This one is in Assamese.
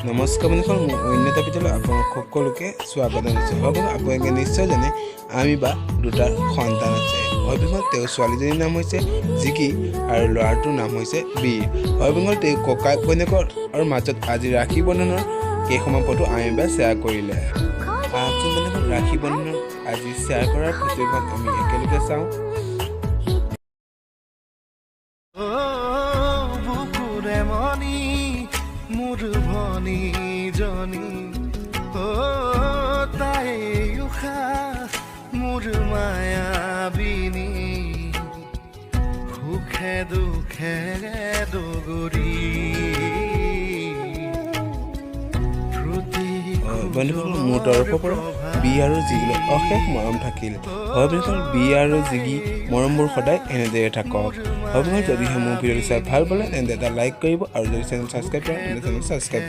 নমস্কাৰ বন্ধুসকল, মোৰ অন্য এটা ভিডিঅ'লৈ আপোনালোক সকলোকে স্বাগতম জনাইছোঁ। হয় বন্ধু, আপোনালোকে নিশ্চয় জানে আমি বা দুটা সন্তান আছে। হয় বন্ধু, তেওঁৰ ছোৱালীজনীৰ নাম হৈছে জিকি আৰু ল'ৰাটোৰ নাম হৈছে বীৰ। হয় বন্ধু, তেওঁ ককাই ভনীয়েকৰ আৰু মাজত আজি ৰাখি বন্ধনৰ কেইখনমান ফটো আমি বা শ্বেয়াৰ কৰিলে। আহকচোন বন্ধুসকল, ৰাখি বন্ধনৰ আজি শ্বেয়াৰ কৰাৰ ফটোখন আমি একেলগে চাওঁ। মোৰ ভনীজনী তাই উশাহ মোৰ মায়াবিনী সুখে দুখে দগৰী বন্ধুসকল, মোৰ তৰফৰ পৰা বি আৰু জিগিলৈ অশেষ মৰম থাকিল। হয় বন্ধুসকল, বি আৰু জিগি মৰমবোৰ সদায় এনেদৰে থাকক। হয় বন্ধুসকল, যদিহে মোৰ ভিডিঅ'টো চাই ভাল পালে তেন্তে এটা লাইক কৰিব আৰু যদি চেনেল ছাবস্ক্ৰাইব কৰে তেন্তে চেনেল ছাবস্ক্ৰাইব